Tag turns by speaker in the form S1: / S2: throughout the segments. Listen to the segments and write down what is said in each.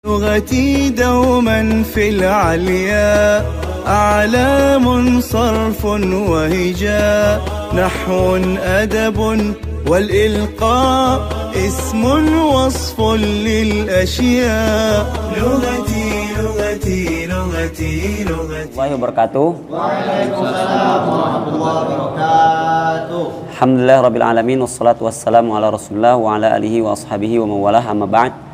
S1: لغتي دوما في العليا أعلام صرف وهجاء نحو أدب والإلقاء اسم وصف للأشياء لغتي لغتي لغتي لغتي
S2: الله وبركاته.
S3: Waalaikumsalam warahmatullahi wabarakatuh.
S2: Alhamdulillah rabbil alamin wassalatu wassalamu ala Rasulillah wa ala alihi wa ashabihi wa mawalah amma ba'd.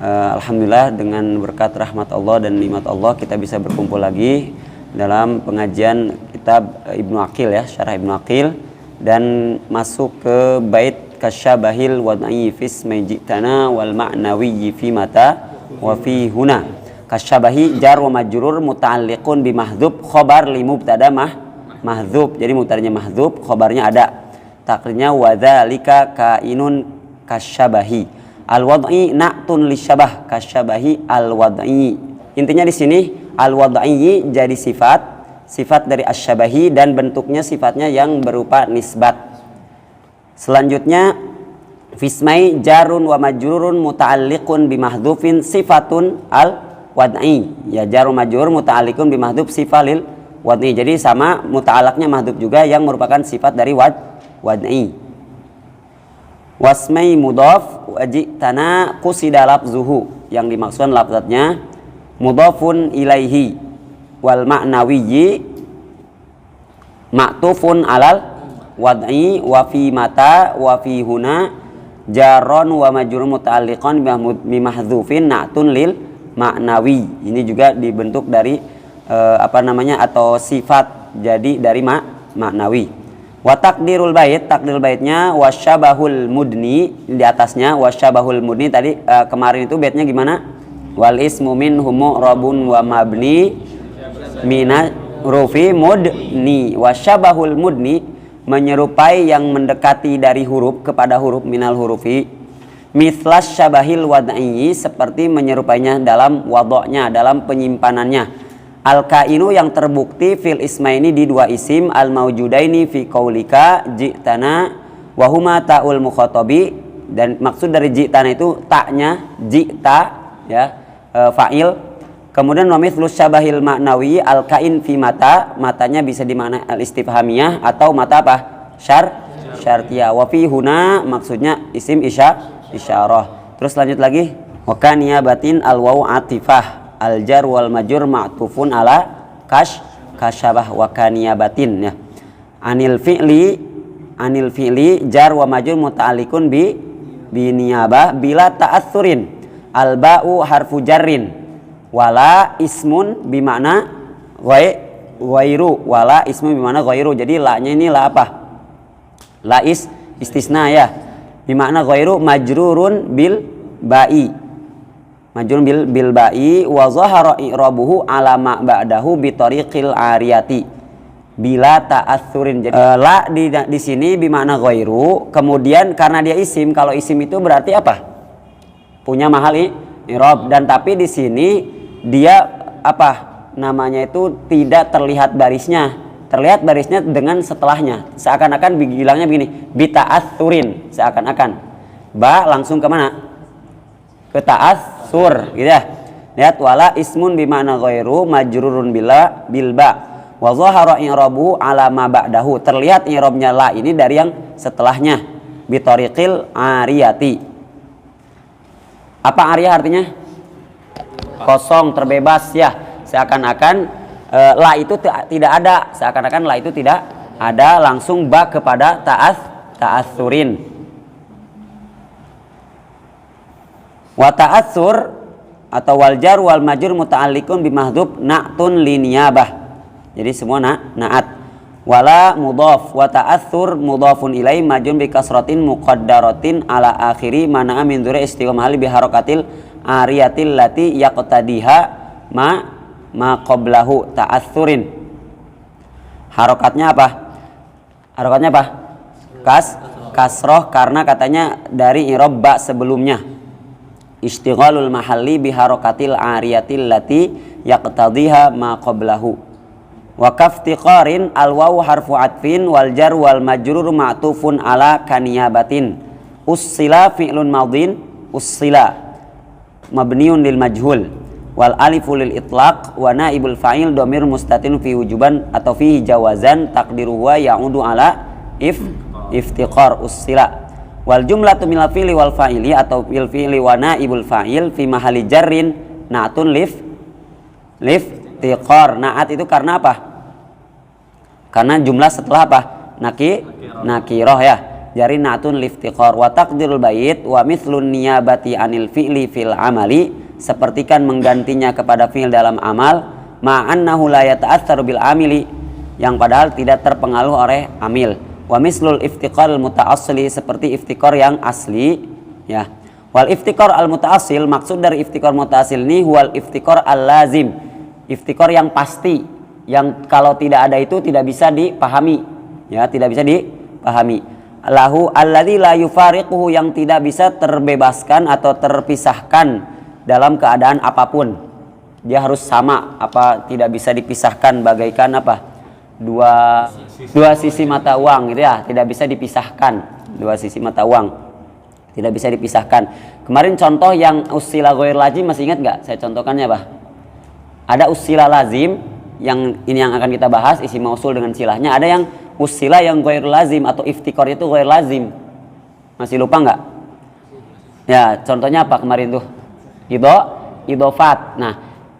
S2: Alhamdulillah dengan berkat rahmat Allah dan nikmat Allah kita bisa berkumpul lagi dalam pengajian kitab Ibnu Aqil ya, Syarah Ibnu Aqil, dan masuk ke bait kasyabahil wad'i fis majitana wal ma'nawi fi mata wa fi huna. Kasyabahi jar wa majrur muta'alliqun bi mahdhub khabar li mubtada mahdhub. Jadi mubtadanya mahdhub, khabarnya ada. Takrirnya wa dzalika kainun kasyabahi. Al-wad'i na'tun lisyabah kasyabahi al-wad'i. Intinya di sini al-wad'i jadi sifat dari asyabahi dan bentuknya sifatnya yang berupa nisbat. Selanjutnya fismai jarun wa majrurun muta'alliqun bi mahdhufin sifatun al-wad'i. Ya, jarun majrur muta'alliqun bi mahdhuf sifalil wad'i. Jadi sama muta'alliqnya mahdhuf juga yang merupakan sifat dari wad'i. Wasmai mudhaf wajitana qusida lafzuhu, yang dimaksudkan lafzatnya mudhafun ilaihi wal ma'nawiyyi ma'tufun alal wad'i wa fi mata wa fi huna jarron wa majrurun muta'alliqan bi mahdhufin na'tun lil ma'nawi. Ini juga dibentuk dari atau sifat jadi dari ma'nawi. Wa takdirul bait, takdir baitnya wasyabahul mudni, di atasnya wasyabahul mudni tadi kemarin itu baitnya gimana? Wal ismu minhum mu'rabun wa mabni mina rufi mudni. Wasyabahul mudni menyerupai yang mendekati dari huruf kepada huruf minal hurufi. Mithlas syabahil wad'i, seperti menyerupainya dalam wadoknya, dalam penyimpanannya. Al-kainu yang terbukti fil ismaini di dua isim al-maujudaini fi qaulika ji'tana wa huma ta'ul mukhatabi, dan maksud dari ji'tana itu taknya ji'ta ya, fa'il. Kemudian wa mithlus syabahil ma'nawi al-kain fi mata, matanya bisa dimaknai al-istifhamiyah atau mata apa? Syartiyah. Wa fi huna maksudnya isim isyarah. Terus lanjut lagi wa kaniyabatin al-waw atifah al-jar wal majur ma'tufun ala kasyabah wa kaniyabatin ya. Anil fi'li jar wa majur muta'alliqun bi niyabah bila ta'atsurin. Al ba'u harfu jarrin wala ismun bimakna ghairu, wala ismun bimakna ghairu. Jadi la-nya ini la apa? La istisna ya. Bimakna ghairu majrurun bil ba'i. Majrun bil ba'i wa zahara i'rabuhu ala ma ba'dahu bi tariqil ariyati bila ta'atsurin. Jadi la di sini bermakna ghairu, kemudian karena dia isim, kalau isim itu berarti apa? Punya mahal i'rab, dan tapi di sini dia apa? Namanya itu tidak terlihat barisnya. Terlihat barisnya dengan setelahnya. Seakan-akan bilangnya begini, bi ta'atsurin, seakan-akan. Ba langsung ke mana? Ke ta'atsur gitu ya. Lihat wala ismun bima'na ghairu majrurun bil ba wa dhahara i'rabu ala ma ba'dahu. Terlihat i'rabnya la ini dari yang setelahnya bi tariqil ariyati. Apa ariyah artinya? Kosong, terbebas ya. Seakan-akan la itu tidak ada, seakan-akan la itu tidak ada, langsung ba kepada ta'atsurin. Wa ta'atsur atau wal jar wal majrur muta'alliqun bi mahdhuf na'tun li niyabah. Jadi semua na'at. Wala mudhaf wa ta'atsur mudhafun ilai majrun bi kasratin muqaddaratin ala akhiri mana'a min dzuri istiqamali bi harakatil ariyatil lati yaqtadiha ma qablahu ta'atsurin. Harokatnya apa? Kasroh karena katanya dari i'rab ba sebelumnya. Istighalul mahalli biharokatil ariyatil lati yaqtadhiha ma qablahu. Wa kaftiqarin al-waw harfu atfin wal jar wal majrur ma'tufun ala kaniyabatin. Ussila fi'lun madin ussila mabniun lil majhul wal alifu lil itlaq wa naibul fa'il dhamir mustatin fi wujuban atau fi jawazan taqdiru wa ya'udu ala iftiqar usila wal jumlatu minal fi'li wal fa'ili atau fil fi'li wa naibul fa'il fi mahali jarrin na'tun liftiqar. Na'at itu karena apa? Karena jumlah setelah apa? Nakiroh ya. Jadi na'tun liftiqar wa taqdirul bait wa mithlun niyabati anil fi'li fil amali, sepertikan menggantinya kepada fi'il dalam amal, ma'annahu la yata'atsaru bil amili, yang padahal tidak terpengaruh oleh amil. Wa mislul iftiqar al muta'assili, seperti iftiqar yang asli ya. Wal iftiqar al muta'assil, maksud dari iftiqar muta'assil ini huwal iftiqar al lazim, iftiqar yang pasti, yang kalau tidak ada itu tidak bisa dipahami ya, tidak bisa dipahami. Lahu alladzi la yufariquhu, yang tidak bisa terbebaskan atau terpisahkan dalam keadaan apapun. Dia harus sama, apa tidak bisa dipisahkan, bagaikan apa? Dua sisi mata uang gitu ya, tidak bisa dipisahkan. Dua sisi mata uang tidak bisa dipisahkan. Kemarin contoh yang usila ghair lazim masih ingat nggak? Saya contohkannya apa? Ada usila lazim yang ini yang akan kita bahas, isi mausul dengan silahnya. Ada yang usila yang ghair lazim atau iftikor itu ghair lazim. Masih lupa nggak? Ya, contohnya apa kemarin tuh? Idofat. Nah,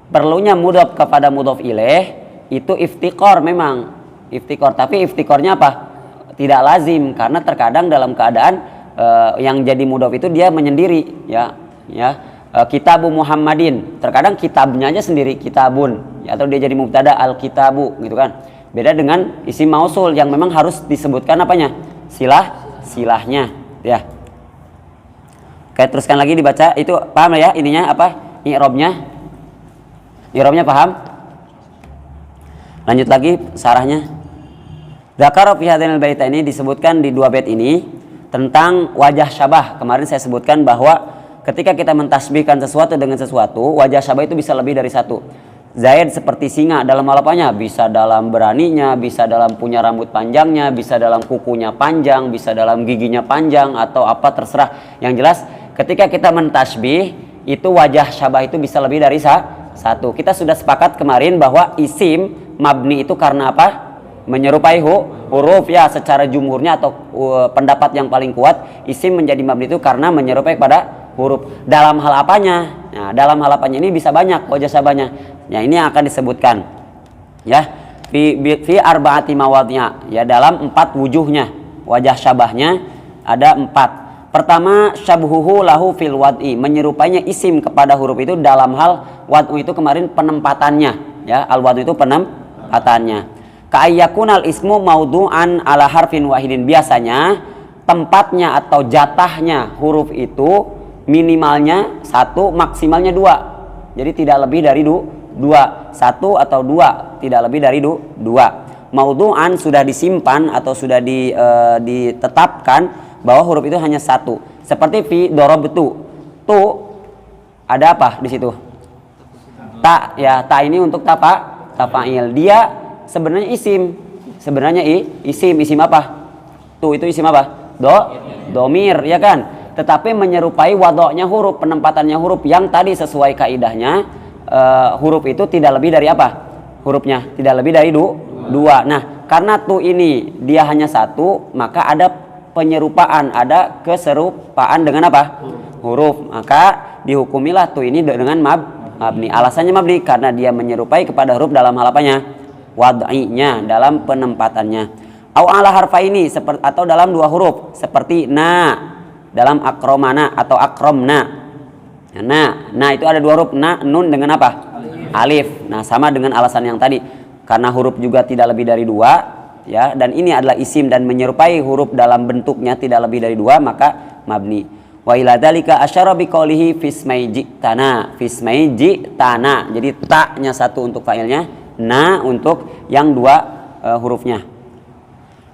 S2: perlunya mudhof kepada mudhof ilaih itu iftikor memang. Iftikor, tapi iftikornya apa? Tidak lazim, karena terkadang dalam keadaan yang jadi mudhof itu dia menyendiri ya. Kitabu Muhammadin, terkadang kitabnya aja sendiri, kitabun ya, atau dia jadi mubtada al kitabu gitu kan. Beda dengan isim mausul yang memang harus disebutkan apanya? Silahnya ya. Oke, teruskan lagi dibaca. Itu paham ya ininya apa? I'rabnya paham? Lanjut lagi sarahnya. Dzakara fi hadzal bait, ini disebutkan di dua bait ini tentang wajah syabah. Kemarin saya sebutkan bahwa ketika kita mentasbihkan sesuatu dengan sesuatu, wajah syabah itu bisa lebih dari satu. Zaid seperti singa dalam hal apanya? Bisa dalam beraninya, bisa dalam punya rambut panjangnya, bisa dalam kukunya panjang, bisa dalam giginya panjang, atau apa terserah. Yang jelas ketika kita mentasbih itu wajah syabah itu bisa lebih dari satu. Kita sudah sepakat kemarin bahwa isim mabni itu karena apa? Menyerupai huruf ya, secara jumhurnya atau pendapat yang paling kuat, isim menjadi mabni itu karena menyerupai pada huruf. Dalam hal apanya? Nah, dalam hal apanya ini bisa banyak wajah syabahnya. Ya, ini yang akan disebutkan. Ya, fi arba'ati mawadhi'a, ya, dalam 4 wujuhnya. Wajah syabahnya ada 4. Pertama, syabhuhu lahu fil wad'i, menyerupainya isim kepada huruf itu dalam hal wad'u itu kemarin penempatannya, ya. Al wad'u itu penempatannya. Ka'ayyakunal ismu maudu'an ala harfin wahidin, biasanya tempatnya atau jatahnya huruf itu minimalnya 1, maksimalnya 2. Jadi tidak lebih dari 2, 1 atau 2, tidak lebih dari 2. Maudu'an sudah disimpan atau sudah ditetapkan bahwa huruf itu hanya 1. Seperti fi darabtu. Tu ada apa di situ? Ta ya, ta ini untuk tafa'il. Dia sebenarnya isim. Isim apa? Tu itu isim apa? Domir ya kan? Tetapi menyerupai wadoknya huruf, penempatannya huruf yang tadi sesuai kaidahnya, huruf itu tidak lebih dari apa? Hurufnya tidak lebih dari 2. Nah, karena tu ini dia hanya 1, maka ada penyerupaan, ada keserupaan dengan apa? Huruf. Maka dihukumilah tu ini dengan mabni. Alasannya mabni karena dia menyerupai kepada huruf dalam hal apanya? Wad'inya, dalam penempatannya. Au ala harfaini, atau dalam 2 huruf seperti na dalam akromana atau akromna. Nah itu ada 2 huruf, na, nun dengan apa? Alif. Nah, sama dengan alasan yang tadi, karena huruf juga tidak lebih dari 2 ya, dan ini adalah isim dan menyerupai huruf dalam bentuknya tidak lebih dari 2, maka mabni. Wa ila dzalika asyara biqaulihi fismai ji'tana. Jadi ta-nya 1 untuk fa'ilnya, na untuk yang 2 hurufnya.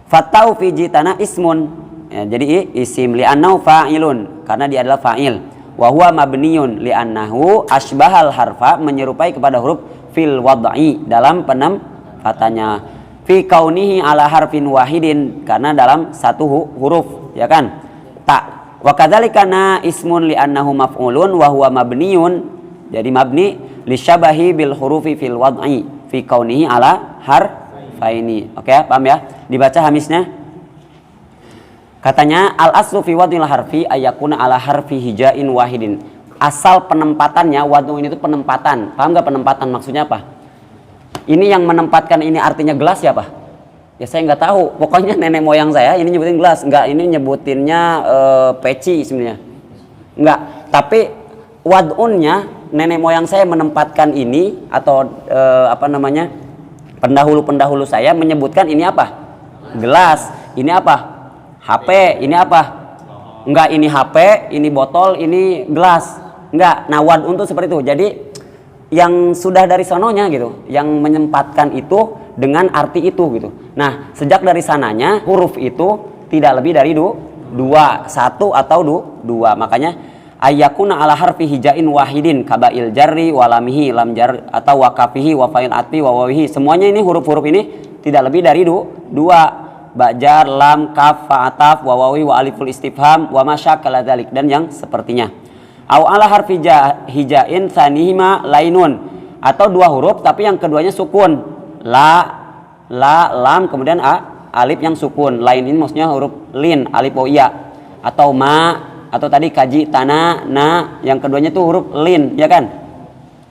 S2: Fatau fi jitana ismun, ya, jadi isim li'annahu fa'ilun, karena dia adalah fa'il. Wa huwa mabniyun li'annahu asbahal harfa, menyerupai kepada huruf fil wad'i, dalam penempatannya. Fi kaunihi ala harfin wahidin, karena dalam 1 huruf ya kan. Ta Wa kadzalika na ismun li annahu maf'ulun wa huwa mabniyun. Jadi mabni li syabahi bil hurufi fil wad'i fi kaunihi ala harfaini. Oke, paham ya? Dibaca hamisnya. Katanya al aslu fi wad'il harfi ayakuna ala harfi hijain wahidin. Asal penempatannya wad'u ini itu penempatan. Paham enggak penempatan maksudnya apa? Ini yang menempatkan ini artinya gelas ya, Pak? Ya saya nggak tahu. Pokoknya nenek moyang saya ini nyebutin gelas, enggak ini nyebutinnya peci sebenarnya. Enggak, tapi wad'unnya nenek moyang saya menempatkan ini atau pendahulu-pendahulu saya menyebutkan ini apa? Gelas. Ini apa? HP, ini apa? Enggak, ini HP, ini botol, ini gelas. Enggak, nah wad'un itu seperti itu. Jadi yang sudah dari sononya gitu, yang menyempatkan itu dengan arti itu gitu. Nah, sejak dari sananya huruf itu tidak lebih dari dua, satu atau dua. Makanya ayyakuna ala harfi hijain wahidin kabail jarri walamihi lam jar atau wakafihi wa fa'il atfi wa wawihi. Semuanya ini huruf-huruf ini tidak lebih dari dua. Ba'jar, lam, kaf, fa'ataf, wawawi, wa aliful istifham, wa masyakala dzalik dan yang sepertinya. Au ala harfi hijain tsanihima lainun, atau dua huruf tapi yang keduanya sukun. La, lam, kemudian alif yang sukun. Lain ini maksudnya huruf lin, alif o iya. Atau ma, atau tadi kaji tana, na, yang keduanya itu huruf lin, ya kan?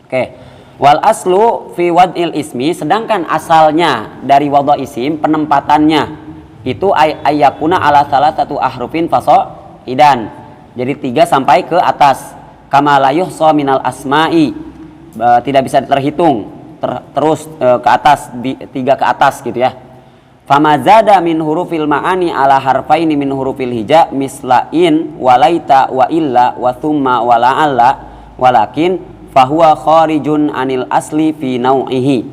S2: Oke. Wal aslu fi wad'il ismi, sedangkan asalnya dari wad'a isim penempatannya itu ayyakuna ala salasatu ahrufin fasaidan. Jadi 3 sampai ke atas. Kama la yuhsa minal asma'i, tidak bisa terhitung terus ke atas 3 ke atas gitu ya. Fama zada min hurufil ma'ani ala harfaini min hurufil hija misla in walaita wa illa wa thumma wa la'alla walakin fahuwa kharijun anil asli fi nau'ihi.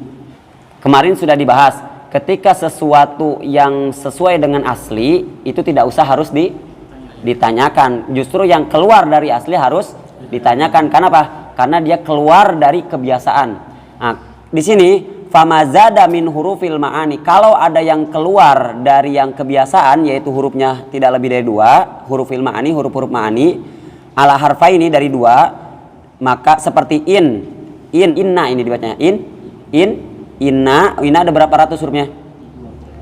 S2: Kemarin sudah dibahas, ketika sesuatu yang sesuai dengan asli itu tidak usah harus ditanyakan. Justru yang keluar dari asli harus ditanyakan. Kenapa? Karena dia keluar dari kebiasaan. Nah, di sini famazada min hurufil ma'ani, kalau ada yang keluar dari yang kebiasaan yaitu hurufnya tidak lebih dari 2, hurufil ma'ani, huruf-huruf ma'ani ala harfaini dari 2, maka seperti inna ini dibacanya inna ada berapa ratus hurufnya?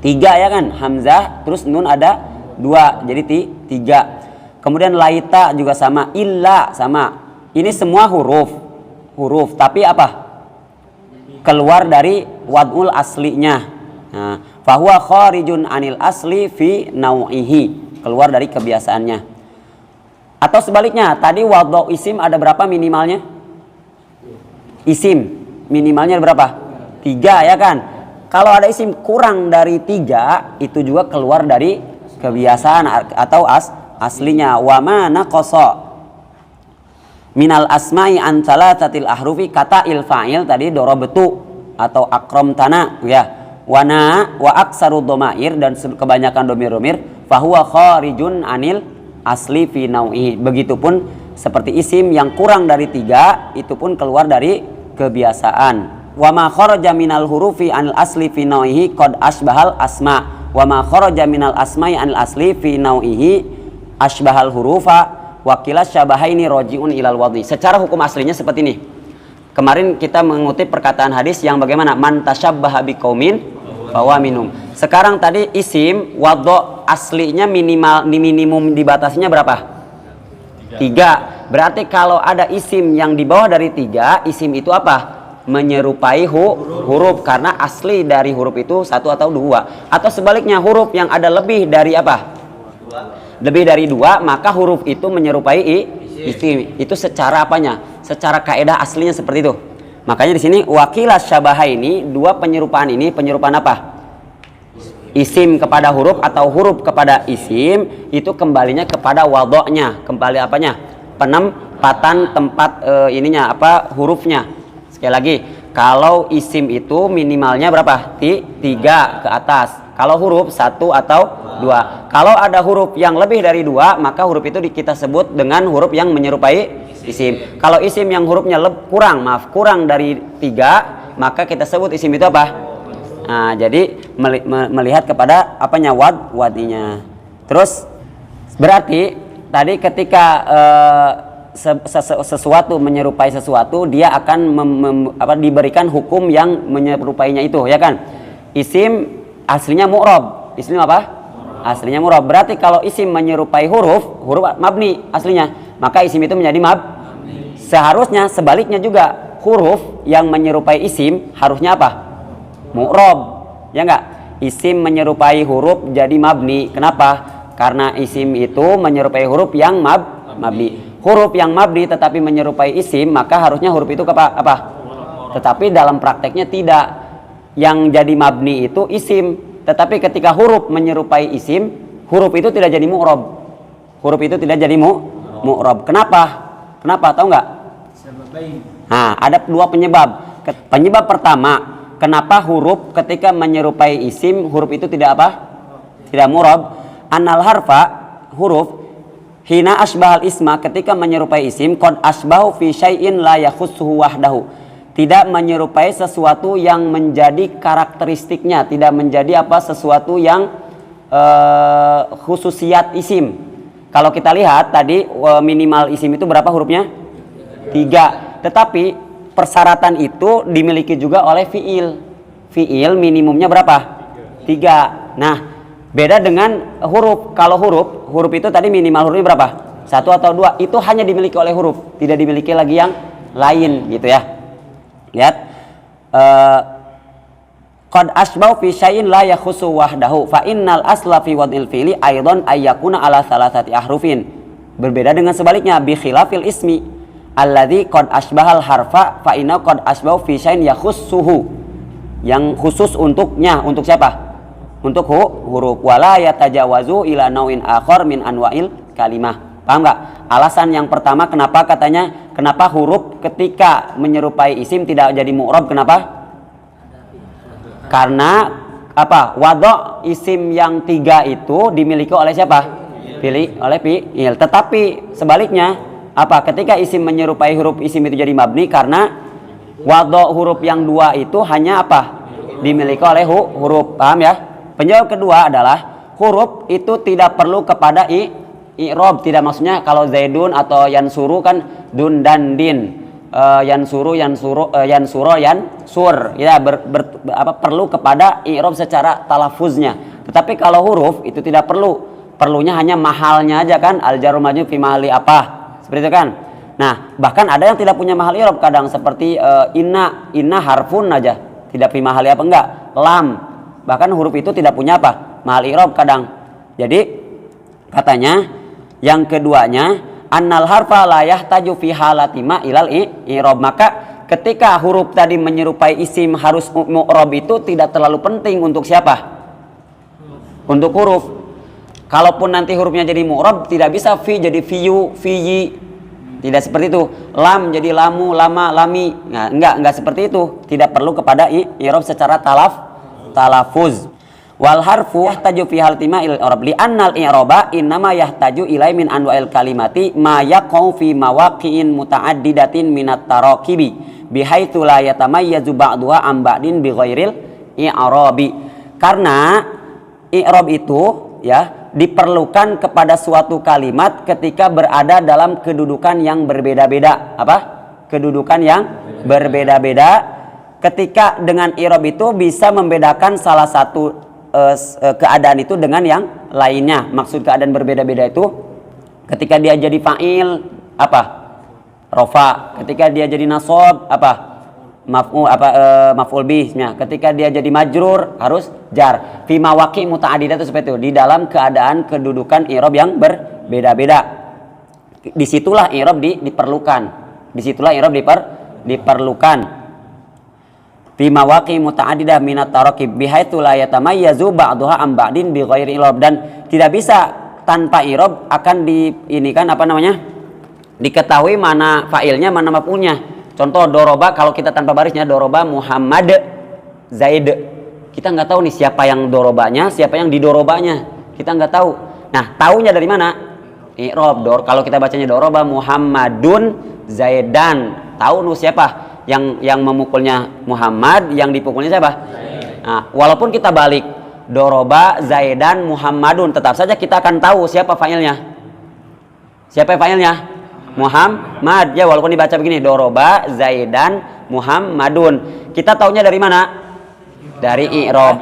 S2: 3 ya kan? Hamzah terus nun ada 2, jadi 3. Kemudian laita juga sama, illa sama. Ini semua huruf tapi apa? Keluar dari wad'ul aslinya. Nah, fahuwa kharijun anil asli fi nau'ihi, keluar dari kebiasaannya. Atau sebaliknya, tadi wad'u isim ada berapa minimalnya? Isim minimalnya ada berapa? 3 ya kan? Kalau ada isim kurang dari 3 itu juga keluar dari kebiasaan atau aslinya. Wa ma naqasa minal asma'i an salatatil ahrufi kata il fa'il tadi darabtu atau akram tana ya. Wana wa aksaru dhamair dan kebanyakan domir fahuwa kharijun anil asli fi nau'ihi. Begitupun seperti isim yang kurang dari 3 itu pun keluar dari kebiasaan. Wa ma kharaja minal hurufi anil asli fi nau'ihi qad asbahal asma. Wa ma kharaja minal asma'i anil asli fi nau'ihi asbahal hurufa. Wakilah syabahaini rojiun ilal wadhi. Secara hukum aslinya seperti ini. Kemarin kita mengutip perkataan hadis yang bagaimana? Man tasyabbaha biqaumin fahuwa minhum. Sekarang tadi isim wadhu aslinya minimum dibatasinya berapa? 3. Berarti kalau ada isim yang di bawah dari 3, isim itu apa? Menyerupai huruf karena asli dari huruf itu 1 atau 2. Atau sebaliknya huruf yang ada lebih dari apa? Lebih dari 2, maka huruf itu menyerupai isim. Itu secara apanya? Secara kaidah aslinya seperti itu. Makanya di sini wakilah syabaha ini, 2 penyerupaan ini, penyerupaan apa? Isim kepada huruf atau huruf kepada isim, itu kembalinya kepada wadoknya. Kembali apanya? Penempatan tempat hurufnya. Sekali lagi, kalau isim itu minimalnya berapa? 3 ke atas. Kalau huruf 1 atau 2. Kalau ada huruf yang lebih dari 2, maka huruf itu kita sebut dengan huruf yang menyerupai isim. Kalau isim yang hurufnya kurang dari 3, maka kita sebut isim itu apa? Nah, jadi melihat kepada apanya wad'inya. Terus berarti tadi ketika sesuatu menyerupai sesuatu, dia akan diberikan hukum yang menyerupainya itu, ya kan? Isim aslinya mu'rab. Isim apa? Aslinya mu'rab. Berarti kalau isim menyerupai huruf mabni aslinya, maka isim itu menjadi mabni. Seharusnya sebaliknya juga, huruf yang menyerupai isim harusnya apa? Mu'rab. Ya enggak? Isim menyerupai huruf jadi mabni. Kenapa? Karena isim itu menyerupai huruf yang mabni. Huruf yang mabni tetapi menyerupai isim, maka harusnya huruf itu apa? Tetapi dalam prakteknya tidak. Yang jadi mabni itu isim, tetapi ketika huruf menyerupai isim, huruf itu tidak jadi mu'rab. Huruf itu tidak jadi mu'rab. Kenapa? Tahu nggak? Nah, ada dua penyebab. Penyebab pertama, kenapa huruf ketika menyerupai isim, huruf itu tidak apa? Tidak mu'rab. Annal harfa, huruf hina asbahal isma, ketika menyerupai isim, qad asbahu fi syai'in la yakhussuhu wahdahu, tidak menyerupai sesuatu yang menjadi karakteristiknya, tidak menjadi sesuatu yang khususiat isim. Kalau kita lihat tadi minimal isim itu berapa hurufnya? 3. Tetapi persyaratan itu dimiliki juga oleh fiil. Fiil minimumnya berapa? 3. Nah, beda dengan huruf. Kalau huruf itu tadi minimal hurufnya berapa? 1 atau 2. Itu hanya dimiliki oleh huruf, tidak dimiliki lagi yang lain, gitu ya. Lihat. Qad asbau fi syai'in la yakhussu wahdahu fa innal asla fi wad'il fi'li aidan ayyakuna ala salasati ahrufin. Berbeda dengan sebaliknya, bi khilafil ismi alladzi qad asbahal harfa fa inna qad asbau fi syai'in yakhussuhu. Yang khusus untuknya, untuk siapa? Untuk huruf. Wala yatajawazu ila nau'in akhar min anwa'il kalimah. Paham nggak? Alasan yang pertama kenapa huruf ketika menyerupai isim tidak jadi mu'rab, kenapa? Karena apa? Wadho isim yang 3 itu dimiliki oleh siapa? Oleh fi'il. Tetapi sebaliknya, apa? Ketika isim menyerupai huruf, isim itu jadi mabni karena wadho huruf yang 2 itu hanya apa? Dimiliki oleh huruf. Paham ya? Penyebab kedua adalah huruf itu tidak perlu kepada i'rob. Tidak, maksudnya kalau zaidun atau yansuru kan dun dan din, yansuru yansuro yansur, ya perlu kepada i'rob secara talafuznya. Tetapi kalau huruf itu tidak perlunya hanya mahalnya aja kan, al jaru majrur fi mahali apa, seperti itu kan. Nah, bahkan ada yang tidak punya mahal i'rob kadang, seperti inna harfun aja tidak fi mahali apa, enggak, lam, bahkan huruf itu tidak punya apa, mahal i'rob kadang. Jadi katanya yang keduanya, annal harfa la yahtaju fi halati ma ilal i'rob, maka ketika huruf tadi menyerupai isim harus mu'rob itu tidak terlalu penting untuk siapa? Untuk huruf. Kalaupun nanti hurufnya jadi mu'rob, tidak bisa fi jadi fiyu, fiyi, tidak seperti itu. Lam jadi lamu, lama, lami. Nah, enggak seperti itu. Tidak perlu kepada i'rob secara talafuz. Wal harfu yahtaju fi halati ma ilal i'rob li annal i'roba innama yahtaju ilai min anwa'il kalimati ma yaqau fi mawaqi'in muta'addidatin minat tarakibi bihaitsu la yatamayyazu ba'duha am ba'din bi ghairil i'robi. Karena i'rob itu ya diperlukan kepada suatu kalimat ketika berada dalam kedudukan yang berbeda-beda. Apa? Kedudukan yang berbeda-beda. Ketika dengan i'rob itu bisa membedakan salah satu keadaan itu dengan yang lainnya. Maksud keadaan berbeda-beda itu ketika dia jadi fa'il apa? Rofa. Ketika dia jadi nasab apa? Maf'ul bihnya. Ketika dia jadi majrur harus jar. Fi mawaqi' muta'addidah itu seperti itu, di dalam keadaan kedudukan i'rob yang berbeda-beda. Disitulah i'rob diperlukan. Disitulah i'rob diperlukan. Fi mawaqi' muta'addidah minat tarakib bihaitsu la yatamayyazu ba'daha am ba'din bi ghairi i'rob, dan tidak bisa tanpa i'rob akan diketahui mana fa'ilnya mana maf'ulnya. Contoh doroba, kalau kita tanpa barisnya doroba Muhammad Zaid, kita nggak tahu nih siapa yang dorobanya, siapa yang didorobanya, kita nggak tahu. Nah, taunya dari mana? I'rob. Kalau kita bacanya doroba Muhammadun Zaidan, tahu nu siapa yang memukulnya Muhammad, yang dipukulnya siapa? Nah, walaupun kita balik doroba Zaidan Muhammadun, tetap saja kita akan tahu siapa fa'ilnya. Siapa fa'ilnya? Muhammad. Ya walaupun dibaca begini, doroba Zaidan Muhammadun. Kita taunya dari mana? Dari i'rab.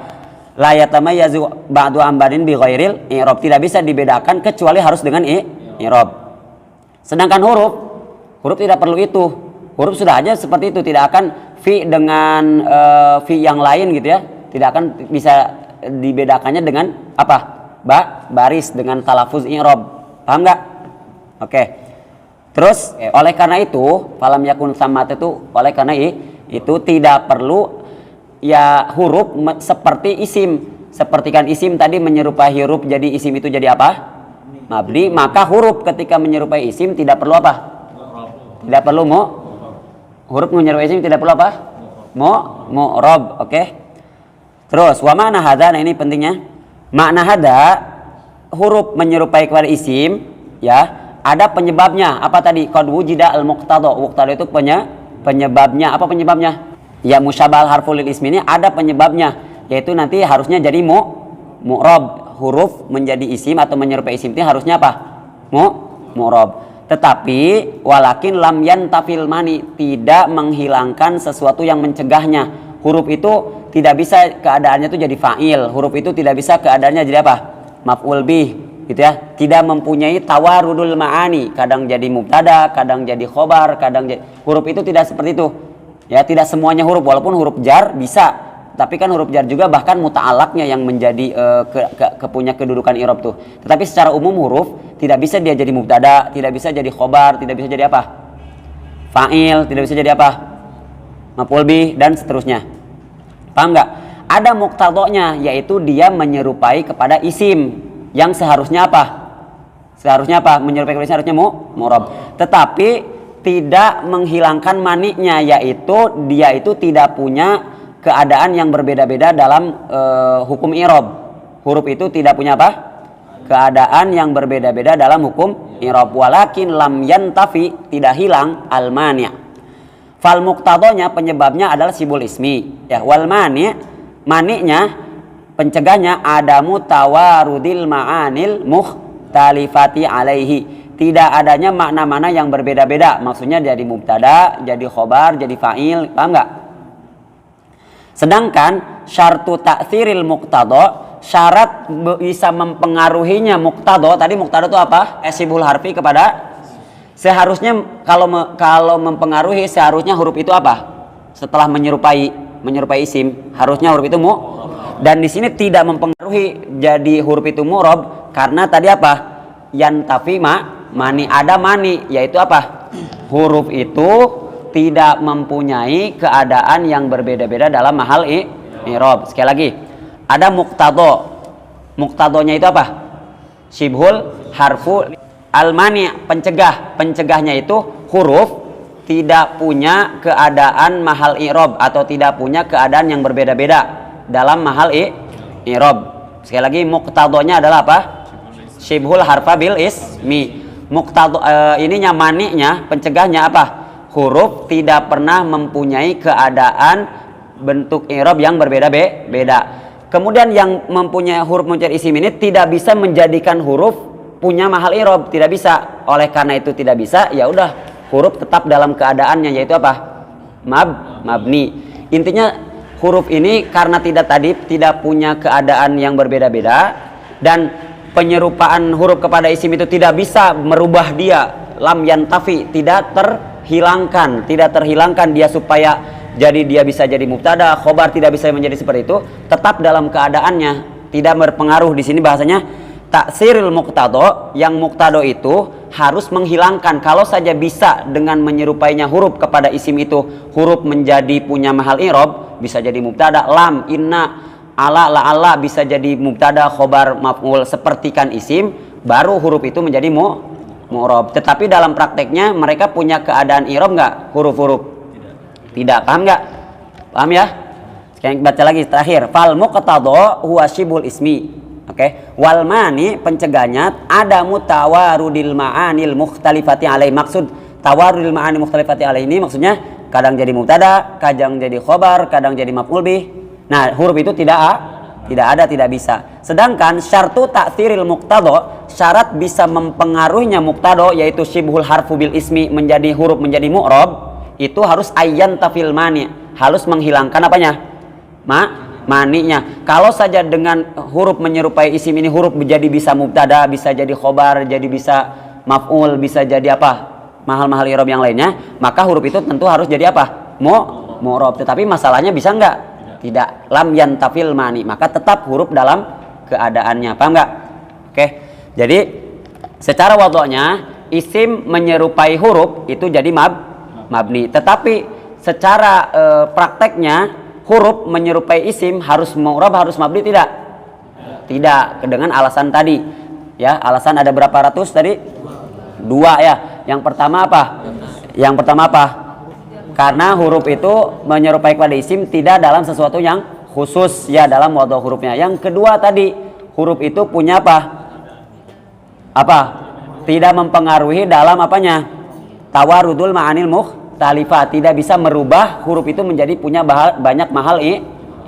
S2: La yatamayyazu ba'du ambadin bi ghairil i'rab. Tidak bisa dibedakan kecuali harus dengan i'rab. Sedangkan huruf tidak perlu itu. Huruf sudah aja seperti itu, tidak akan fi dengan fi yang lain gitu ya. Tidak akan bisa dibedakannya dengan apa? Baris dengan talafuz i'rab. Paham nggak? Oke. Terus oleh karena itu, falam yakun samat itu oleh karena itu tidak perlu ya huruf seperti isim. Seperti kan isim tadi menyerupai huruf jadi isim itu jadi apa? Mabni. Maka huruf ketika menyerupai isim tidak perlu apa? Tidak perlu huruf menyerupai isim tidak perlu apa? Mu'rab. Oke. Terus wa makna hadza, nah ini pentingnya. Makna hadza huruf menyerupai kepada isim ya, ada penyebabnya. Apa tadi? Qad wujida al-muqtada. Muqtada itu penyebabnya. Apa penyebabnya? Ya musyabah harful lil ismi ini ada penyebabnya, yaitu nanti harusnya jadi mu'rab. Huruf menjadi isim atau menyerupai isim itu harusnya apa? Mu'rab. Tetapi walakin lam yantafil mani, tidak menghilangkan sesuatu yang mencegahnya. Huruf itu tidak bisa keadaannya itu jadi fa'il. Huruf itu tidak bisa keadaannya jadi apa? Maf'ul bih, gitu ya. Tidak mempunyai tawarudul ma'ani, kadang jadi mubtada, kadang jadi khobar, kadang jadi... Huruf itu tidak seperti itu. Ya, tidak semuanya huruf, walaupun huruf jar bisa. Tapi kan huruf jar juga bahkan muta'alaknya yang menjadi punya kedudukan i'rab tuh. Tetapi secara umum huruf tidak bisa dia jadi mubtada, tidak bisa jadi khobar, tidak bisa jadi apa? Fa'il, tidak bisa jadi apa? Maf'ul bih dan seterusnya. Paham nggak? Ada muqtadanya, yaitu dia menyerupai kepada isim yang seharusnya apa? Seharusnya apa? Menyerupai kepada isim harusnya mu'rab. Tetapi tidak menghilangkan maniknya, yaitu dia itu tidak punya keadaan yang berbeda-beda dalam hukum i'rab. Huruf itu tidak punya apa? Keadaan yang berbeda-beda dalam hukum i'rab. Walakin lam yantafi, tidak hilang al-mani'. Fal muqtadanya penyebabnya adalah sibul ismi. Ya, wal mani'nya pencegahnya adamu tawarudil ma'anil mukhtalifati alaihi. Tidak adanya makna-makna yang berbeda-beda. Maksudnya jadi mubtada, jadi khobar, jadi fa'il. Paham nggak? Sedangkan syartu ta'thiril muqtada, syarat bisa mempengaruhinya muqtada. Tadi muqtada itu apa? Esibul harfi kepada, seharusnya kalau mempengaruhi seharusnya huruf itu apa? Setelah menyerupai isim, harusnya huruf itu dan di sini tidak mempengaruhi jadi huruf itu mu'rab karena tadi apa? Yantafi mani, ada mani, yaitu apa? Huruf itu tidak mempunyai keadaan yang berbeda-beda dalam mahal i'rab. Sekali lagi, ada muqtada. Muqtadanya itu apa? Syibhul harfu al-mani', pencegahnya itu huruf tidak punya keadaan mahal i'rab atau tidak punya keadaan yang berbeda-beda dalam mahal i'rab. Sekali lagi, muqtadanya adalah apa? Syibhul harfa bil ismi. Ininya mani'nya, pencegahnya apa? Huruf tidak pernah mempunyai keadaan bentuk i'rab yang berbeda-beda. Kemudian yang mempunyai huruf muncul isim ini tidak bisa menjadikan huruf punya mahal i'rab, tidak bisa. Oleh karena itu tidak bisa, ya udah huruf tetap dalam keadaannya, yaitu apa? Mabni. Intinya huruf ini karena tidak punya keadaan yang berbeda-beda dan penyerupaan huruf kepada isim itu tidak bisa merubah dia, lam yantafi, tidak terhilangkan dia supaya jadi dia bisa jadi mubtada, khobar tidak bisa menjadi seperti itu, tetap dalam keadaannya, tidak berpengaruh. Di sini bahasanya taksiril muqtada, yang muqtada itu harus menghilangkan. Kalau saja bisa dengan menyerupainya huruf kepada isim itu, huruf menjadi punya mahal i'rab, bisa jadi mubtada, lam, inna, ala, la'alla bisa jadi mubtada, khobar, maf'ul, sepertikan isim, baru huruf itu menjadi mu'rab. Tetapi dalam prakteknya mereka punya keadaan i'rab nggak huruf-huruf? Tidak. Paham nggak? Paham ya? Sekarang baca lagi terakhir. Fal muqtada huwa syibul ismi. Oke. Wal mani, pencegahnya ada mutawarudil ma'anil mukhtalifati alaih. Maksud tawarudil ma'anil mukhtalifati alaih ini maksudnya kadang jadi mubtada, kadang jadi khobar, kadang jadi maf'ul bih. Nah, huruf itu tidak Tidak ada, tidak bisa. Sedangkan syartu ta'thiril muqtado, syarat bisa mempengaruhinya muqtado, yaitu syibhul harfu bil ismi, menjadi huruf menjadi mu'rob, itu harus ayyan tafil mani, harus menghilangkan apanya? Maninya. Kalau saja dengan huruf menyerupai isim ini, huruf menjadi bisa mubtada, bisa jadi khobar, jadi bisa maf'ul, bisa jadi apa? Mahal-mahal i'rab yang lainnya, maka huruf itu tentu harus jadi apa? Mu'rob. Tetapi masalahnya bisa enggak? Tidak, lam yantafil mani, maka tetap huruf dalam keadaannya. Paham nggak? Oke, jadi secara wadoknya isim menyerupai huruf itu jadi mabni, tetapi secara prakteknya huruf menyerupai isim harus mu'rab, harus mabni, tidak? Tidak, dengan alasan tadi ya. Alasan ada berapa ratus tadi? 2 ya. Yang pertama apa? Karena huruf itu menyerupai kepada isim tidak dalam sesuatu yang khusus ya dalam wadhu hurufnya. Yang kedua tadi, huruf itu punya apa? Tidak mempengaruhi dalam apanya? Tawarudul ma'anil mukhtalifah, tidak bisa merubah huruf itu menjadi punya banyak mahal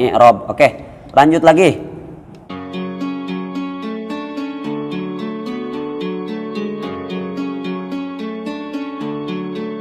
S2: i'rab. Oke, lanjut lagi.